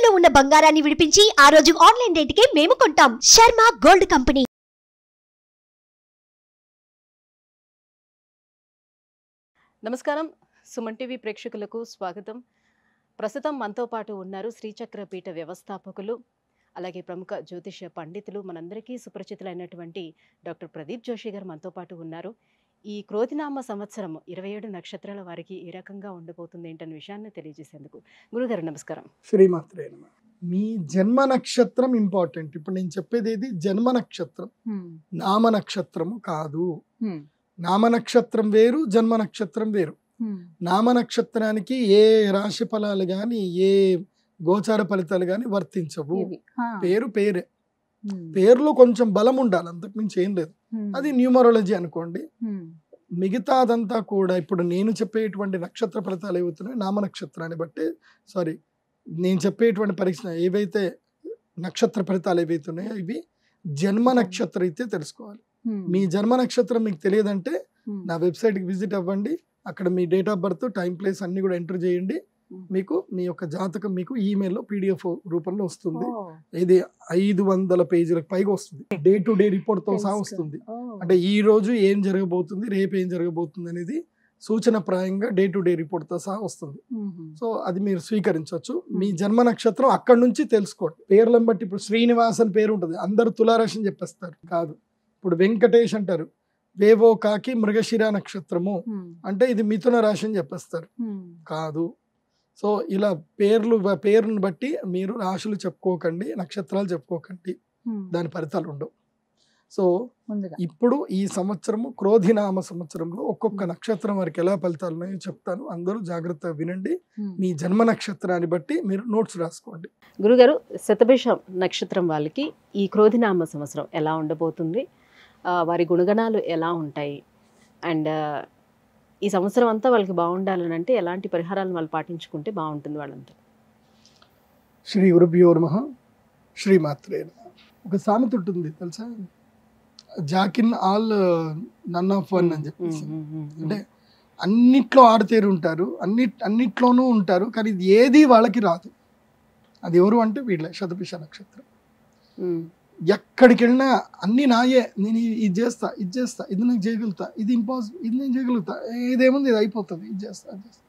తాకట్టులో ఉన్న బంగారాన్ని విడిపించి ఆ రోజు ఆన్లైన్ రేటుకే మేము కొంటాం. Sharma gold company. నమస్కారం, సుమన్ టీవీ ప్రేక్షకులకు స్వాగతం. ప్రస్తుతం మనతో పాటు ఉన్నారు శ్రీచక్ర పీఠ వ్యవస్థాపకులు, అలాగే ప్రముఖ జ్యోతిష పండితులు, మనందరికీ సుపరిచితులైనటువంటి డాక్టర్ ప్రదీప్ జోషి గారు మనతో పాటు ఉన్నారు. ఈ క్రోధినామ సంవత్సరం 27 నక్షత్రాల వారికి ఏ రకంగా ఉండబోతుంది ఏంటనే విషయాన్ని తెలియజేసేందుకు గురుగారు నమస్కారం. శ్రీమాత్రే నమః. మీ జన్మ నక్షత్రం ఇంపార్టెంట్. ఇప్పుడు నేను చెప్పేది ఏది, జన్మ నక్షత్రం, నామ నక్షత్రము కాదు. నామ నక్షత్రం వేరు, జన్మ నక్షత్రం వేరు. నామ నక్షత్రానికి ఏ రాశి ఫలాలు గాని ఏ గోచార ఫలితాలు గాని వర్తించవు. పేరు పేరే, పేరులో కొంచెం బలం ఉండాలి, అంతకుమించి ఏం లేదు. అది న్యూమరాలజీ అనుకోండి. మిగతా అదంతా కూడా ఇప్పుడు నేను చెప్పేటువంటి నక్షత్ర ఫలితాలు ఏవవుతున్నాయి నామ నక్షత్రాన్ని బట్టి, సారీ నేను చెప్పేటువంటి పరీక్ష ఏవైతే నక్షత్ర ఫలితాలు ఏవైతున్నాయో ఇవి జన్మ నక్షత్రం అయితే తెలుసుకోవాలి. మీ జన్మ నక్షత్రం మీకు తెలియదంటే నా వెబ్సైట్కి విజిట్ అవ్వండి. అక్కడ మీ date of birth, time, place అన్ని కూడా ఎంటర్ చేయండి. మీకు మీ యొక్క జాతకం మీకు ఈమెయిల్లో PDF రూపంలో వస్తుంది. ఇది 500 పేజీలకు పైగా వస్తుంది. డే టు డే రిపోర్ట్ తో సహా వస్తుంది. అంటే ఈ రోజు ఏం జరగబోతుంది, రేపు ఏం జరగబోతుంది అనేది సూచన ప్రాయంగా డే టు డే రిపోర్ట్ తో సహా వస్తుంది. సో అది మీరు స్వీకరించవచ్చు. మీ జన్మ నక్షత్రం అక్కడ నుంచి తెలుసుకోండి. పేర్లను బట్టి ఇప్పుడు శ్రీనివాస్ అని పేరు ఉంటుంది, అందరు తులారాశి అని చెప్పేస్తారు. కాదు. ఇప్పుడు వెంకటేష్ అంటారు, వేవో కాకి మృగశిర నక్షత్రము అంటే ఇది మిథున రాశి అని చెప్పేస్తారు. కాదు. సో ఇలా పేరును బట్టి మీరు రాశులు చెప్పుకోకండి, నక్షత్రాలు చెప్పుకోకండి, దాని ఫలితాలు ఉండవు. సో ఇప్పుడు ఈ సంవత్సరము క్రోధినామ సంవత్సరంలో ఒక్కొక్క నక్షత్రం వారికి ఎలా ఫలితాలు ఉన్నాయో చెప్తాను. అందరూ జాగ్రత్తగా వినండి. మీ జన్మ నక్షత్రాన్ని బట్టి మీరు నోట్స్ రాసుకోండి. గురుగారు, శతభిష నక్షత్రం వాళ్ళకి ఈ క్రోధినామ సంవత్సరం ఎలా ఉండబోతుంది, వారి గుణగణాలు ఎలా ఉంటాయి, అండ్ ఈ సంవత్సరం అంతా వాళ్ళకి బాగుండాలని అంటే ఎలాంటి పరిహారాలను వాళ్ళు పాటించుకుంటే బాగుంటుంది వాళ్ళంతా? శ్రీ గురుభ్యో నమః. శ్రీమాత్రే నమః. ఒక సామెత ఉంటుంది తెలుసా, జాకిన్ ఆల్ నన్ ఆఫ్ వన్ అని చెప్పేసి. అంటే అన్నిట్లో ఆడతేరు ఉంటారు, అన్నిట్లోనూ ఉంటారు, కానీ ఇది ఏది వాళ్ళకి రాదు. అది ఎవరు అంటే వీళ్ళే, శతభిష నక్షత్రం. ఎక్కడికి వెళ్ళినా అన్ని నాయే, నేను ఇది చేస్తా, ఇది చేస్తా, ఇది నేను చేయగలుగుతా, ఇది ఇంపాసిబుల్, ఇది నేను చేయగలుగుతా, ఇదేముంది ఇది అయిపోతుంది, ఇది చేస్తా, అది చేస్తా,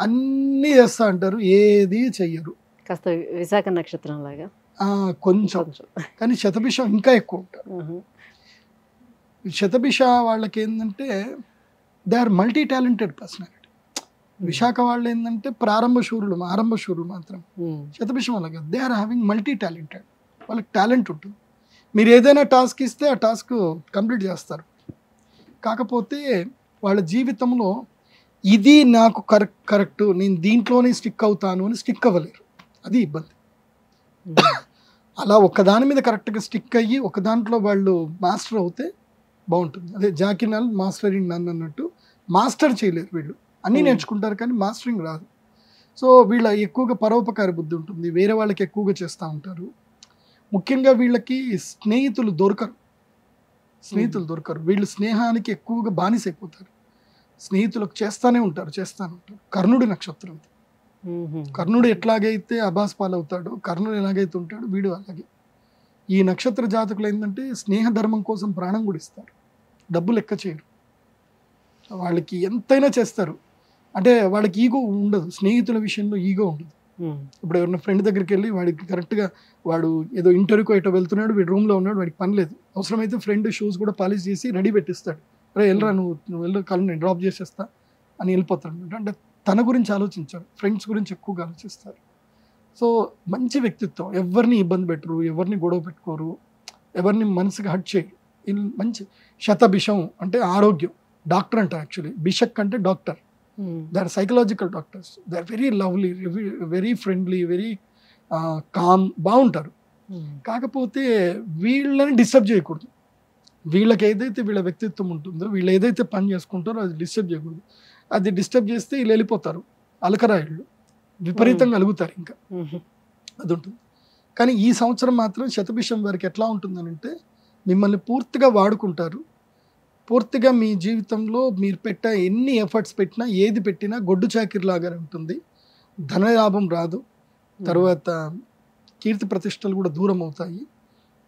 అన్నీ చేస్తా అంటారు, ఏది చెయ్యరు. కాస్త విశాఖ నక్షత్రం లాగా కొంచెం, కానీ శతభిషం ఇంకా ఎక్కువ ఉంటారు. శతభిష వాళ్ళకి ఏంటంటే they are multi talented personality. Vishakha వాళ్ళు ఏంటంటే ఆరంభ శూరులు మాత్రం. శతభిషం వాళ్ళకి they are having multi talented, వాళ్ళకి టాలెంట్ ఉంటుంది. మీరు ఏదైనా టాస్క్ ఇస్తే ఆ టాస్క్ కంప్లీట్ చేస్తారు. కాకపోతే వాళ్ళ జీవితంలో ఇది నాకు కరెక్ట్, నేను దీంట్లోనే స్టిక్ అవుతాను అని స్టిక్ అవ్వలేరు. అది ఇబ్బంది. అలా ఒకదాని మీద కరెక్ట్గా స్టిక్ అయ్యి ఒక దాంట్లో వాళ్ళు మాస్టర్ అవుతే బాగుంటుంది. అదే జాకినాల్ మాస్టర్ ఇన్ నన్ అన్నట్టు, మాస్టర్ చేయలేరు వీళ్ళు. అన్నీ నేర్చుకుంటారు కానీ మాస్టరింగ్ రాదు. సో వీళ్ళ ఎక్కువగా పరోపకార బుద్ధి ఉంటుంది, వేరే వాళ్ళకి ఎక్కువగా చేస్తూ ఉంటారు. ముఖ్యంగా వీళ్ళకి స్నేహితులు దొరకరు. వీళ్ళు స్నేహానికి ఎక్కువగా బానిసైపోతారు. స్నేహితులకు చేస్తానే ఉంటారు. కర్ణుడి నక్షత్రం. కర్ణుడు ఎట్లాగైతే అబాస్ పాలవుతాడో, కర్ణుడు ఎలాగైతే ఉంటాడో వీడు అలాగే. ఈ నక్షత్ర జాతకులు ఏంటంటే స్నేహ ధర్మం కోసం ప్రాణం కూడా ఇస్తారు, డబ్బు లెక్క చేయరు. వాళ్ళకి ఎంతైనా చేస్తారు. అంటే వాళ్ళకి ఈగో ఉండదు, స్నేహితుల విషయంలో ఈగో ఉండదు. ఇప్పుడు ఎవరైనా ఫ్రెండ్ దగ్గరికి వెళ్ళి వాడికి కరెక్ట్గా వాడు ఏదో ఇంటర్వ్యూకో ఎటో వెళ్తున్నాడు, వీడు రూమ్లో ఉన్నాడు, వాడికి పని లేదు, అవసరమైతే ఫ్రెండ్ షూస్ కూడా పాలిష్ చేసి రెడీ పెట్టిస్తాడు. అరే వెళ్ళరా నువ్వు వెళ్ళు, కాలు నేను డ్రాప్ చేసేస్తా అని వెళ్ళిపోతాడు. అంటే తన గురించి ఆలోచించాడు, ఫ్రెండ్స్ గురించి ఎక్కువగా ఆలోచిస్తారు. సో మంచి వ్యక్తిత్వం, ఎవరిని ఇబ్బంది పెట్టరు, ఎవరిని గొడవ పెట్టుకోరు, ఎవరిని మనసుకి హట్ చేయరు. మంచి శతభిషం అంటే ఆరోగ్యం. డాక్టర్ అంటారు యాక్చువల్లీ, బిషక్ అంటే doctor. They are psychological doctors. They are very lovely, very friendly, very calm, బాగుంటారు. కాకపోతే వీళ్ళని డిస్టర్బ్ చేయకూడదు. వీళ్ళకి ఏదైతే వీళ్ళ వ్యక్తిత్వం ఉంటుందో, వీళ్ళు ఏదైతే పని చేసుకుంటారో అది డిస్టర్బ్ చేయకూడదు. అది డిస్టర్బ్ చేస్తే వీళ్ళు వెళ్ళిపోతారు, అలకరాయిళ్ళు విపరీతంగా అలుగుతారు, ఇంకా అది ఉంటుంది. కానీ ఈ సంవత్సరం మాత్రం శతభిషం వారికి ఎట్లా ఉంటుందనంటే మిమ్మల్ని పూర్తిగా వాడుకుంటారు. పూర్తిగా మీ జీవితంలో మీరు ఎన్ని ఎఫర్ట్స్ పెట్టినా, ఏది పెట్టినా గొడ్డు చాకిరిలాగానే ఉంటుంది. ధనలాభం రాదు. తర్వాత కీర్తి ప్రతిష్టలు కూడా దూరం అవుతాయి,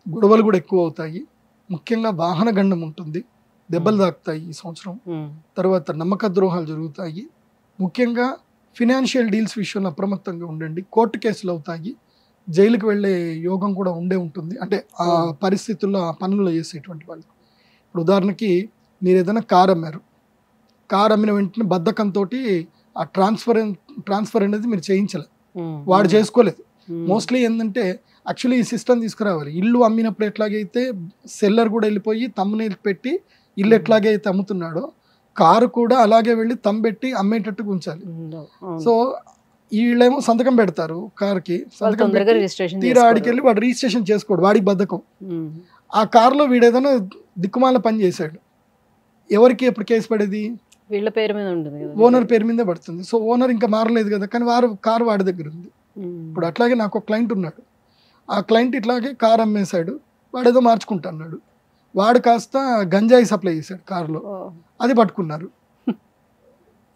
గొడవలు కూడా ఎక్కువ అవుతాయి, ముఖ్యంగా వాహన గండం ఉంటుంది, దెబ్బలు తాకుతాయి ఈ సంవత్సరం. తర్వాత నమ్మక ద్రోహాలు జరుగుతాయి. ముఖ్యంగా ఫినాన్షియల్ డీల్స్ విషయంలో అప్రమత్తంగా ఉండండి. కోర్టు కేసులు అవుతాయి, జైలుకి వెళ్ళే యోగం కూడా ఉంటుంది. అంటే ఆ పరిస్థితుల్లో ఆ పనులు చేసేటువంటి వాళ్ళు. ఇప్పుడు ఉదాహరణకి మీరు ఏదైనా కార్ అమ్మారు, కార్ అమ్మిన వెంటనే బద్ధకంతో ఆ ట్రాన్స్ఫర్ అనేది మీరు చేయించలేదు, వాడు చేసుకోలేదు. మోస్ట్లీ ఏంటంటే యాక్చువల్లీ ఈ సిస్టమ్ తీసుకురావాలి. ఇల్లు అమ్మినప్పుడు ఎట్లాగైతే సెల్లర్ కూడా వెళ్ళిపోయి తమ్మునేల్ పెట్టి ఇల్లు ఎట్లాగైతే అమ్ముతున్నాడో, కారు కూడా అలాగే వెళ్ళి తమ్ పెట్టి అమ్మేటట్టుగా ఉంచాలి. సో వీళ్ళేమో సంతకం పెడతారు కార్కి, సంతకం తీరా ఆడికి వెళ్ళి వాడు రిజిస్ట్రేషన్ చేసుకోడు, వాడికి బద్ధకం. ఆ కారులో వీడు ఏదైనా దిక్కుమాల పని చేశాడు, ఎవరికి ఎప్పుడు కేసు పడేది? వీళ్ళ పేరు మీద ఉంటుంది, ఓనర్ పేరు మీదే పడుతుంది. సో ఓనర్ ఇంకా మారలేదు కదా, కానీ కారు వాడి దగ్గర ఉంది. ఇప్పుడు అట్లాగే నాకు ఒక క్లయింట్ ఉన్నాడు, ఆ క్లయింట్ ఇట్లాగే కారు అమ్మేశాడు, వాడు ఏదో మార్చుకుంటా అన్నాడు, వాడు కాస్త గంజాయి సప్లై చేశాడు కారులో, అది పట్టుకున్నారు.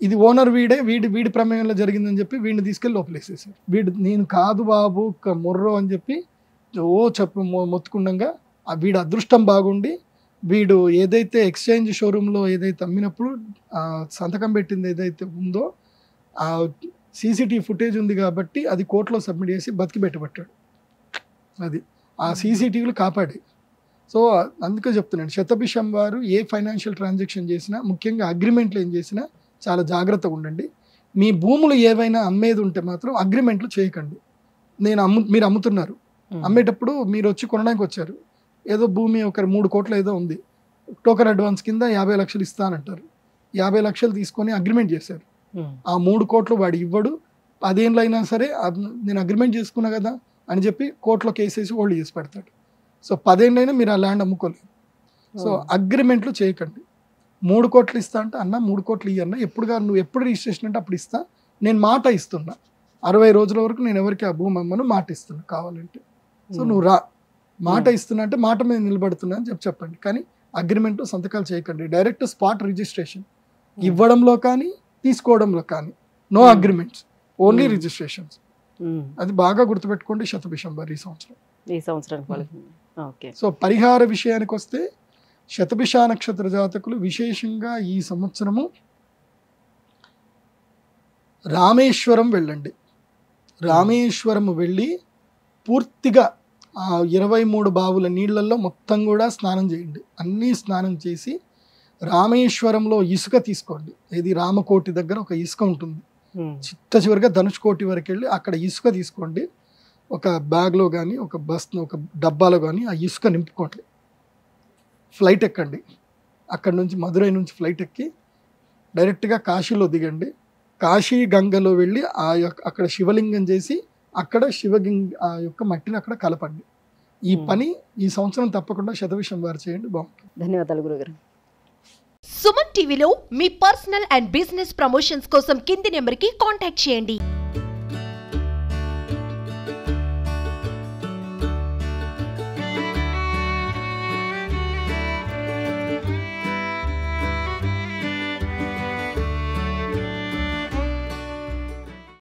ఇది ఓనర్ వీడి ప్రమేయంలో జరిగిందని చెప్పి వీడిని తీసుకెళ్ళి లోపలేసేసారు. నేను కాదు బాబు మొర్రో అని చెప్పి మొత్తుకుండగా వీడి అదృష్టం బాగుండి వీడు ఏదైతే ఎక్స్చేంజ్ షోరూంలో ఏదైతే అమ్మినప్పుడు సంతకం పెట్టింది ఏదైతే ఉందో ఆ సీసీటీవీ ఫుటేజ్ ఉంది కాబట్టి అది కోర్టులో సబ్మిట్ చేసి బతికి పెట్టబట్టాడు. అది ఆ సీసీటీవీలు కాపాడే. సో అందుకే చెప్తున్నాను, శతభిషం వారు ఏ ఫైనాన్షియల్ ట్రాన్సాక్షన్ చేసినా, ముఖ్యంగా అగ్రిమెంట్లు ఏం చేసినా చాలా జాగ్రత్తగా ఉండండి. మీ భూములు ఏవైనా అమ్మేది ఉంటే మాత్రం అగ్రిమెంట్లు చేయకండి. మీరు అమ్ముతున్నారు, అమ్మేటప్పుడు మీరు వచ్చి కొనడానికి వచ్చారు, ఏదో భూమి ఒక 3 కోట్లు ఏదో ఉంది, టోకెన్ అడ్వాన్స్ కింద 50 లక్షలు ఇస్తానంటారు, 50 లక్షలు తీసుకొని అగ్రిమెంట్ చేశారు. ఆ 3 కోట్లు వాడు ఇవ్వడు, 10 ఏళ్ళు అయినా సరే నేను అగ్రిమెంట్ చేసుకున్నా కదా అని చెప్పి కోర్టులో కేసేసి హోల్డ్ చేసి పెడతాడు. సో 10 ఏళ్ళైనా మీరు ఆ ల్యాండ్ అమ్ముకోలేదు. సో అగ్రిమెంట్లు చేయకండి. 3 కోట్లు ఇస్తా అంటే అన్న 3 కోట్లు ఇయ్యన్నా, నువ్వు ఎప్పుడు రిజిస్ట్రేషన్ అంటే అప్పుడు ఇస్తా, నేను మాట ఇస్తున్నా, 60 రోజుల వరకు నేను ఎవరికి ఆ భూమి అమ్మను మాట ఇస్తున్నా కావాలంటే, సో నువ్వు రా, మాట ఇస్తున్నా అంటే మాట మీద నిలబడుతున్నా అని చెప్పండి. కానీ అగ్రిమెంట్ సంతకాలు చేయకండి. డైరెక్ట్ స్పాట్ రిజిస్ట్రేషన్ ఇవ్వడంలో కానీ తీసుకోవడంలో కానీ నో అగ్రిమెంట్స్, ఓన్లీ రిజిస్ట్రేషన్స్. అది బాగా గుర్తుపెట్టుకోండి శతభిషం వారు ఈ సంవత్సరం. సో పరిహార విషయానికి వస్తే శతభిష నక్షత్ర జాతకులు విశేషంగా ఈ సంవత్సరము రామేశ్వరం వెళ్ళండి. రామేశ్వరం వెళ్ళి పూర్తిగా ఆ 23 బావుల నీళ్లలో మొత్తం కూడా స్నానం చేయండి. అన్నీ స్నానం చేసి రామేశ్వరంలో ఇసుక తీసుకోండి. ఇది రామకోటి దగ్గర ఒక ఇసుక ఉంటుంది, చిట్ట చివరిగా ధనుష్కోటి వరకు వెళ్ళి అక్కడ ఇసుక తీసుకోండి. ఒక బ్యాగ్లో కానీ ఒక డబ్బాలో కానీ ఆ ఇసుక నింపుకోండి. ఫ్లైట్ ఎక్కండి, అక్కడ నుంచి మధురై నుంచి ఫ్లైట్ ఎక్కి డైరెక్ట్గా కాశీలో దిగండి. కాశీ గంగలో వెళ్ళి అక్కడ శివలింగం చేసి అక్కడ ఆ యొక్క మట్టిని అక్కడ కలపండి. ఈ పని ఈ సంవత్సరం తప్పకుండా శతభిషం వారు చేయండి, బాగుంటుంది. ధన్యవాదాలు గురుగారు. సుమన్ టీవీలో మీ పర్సనల్ అండ్ బిజినెస్ ప్రమోషన్స్ కోసం కింది నెంబర్కి కాంటాక్ట్ చేయండి.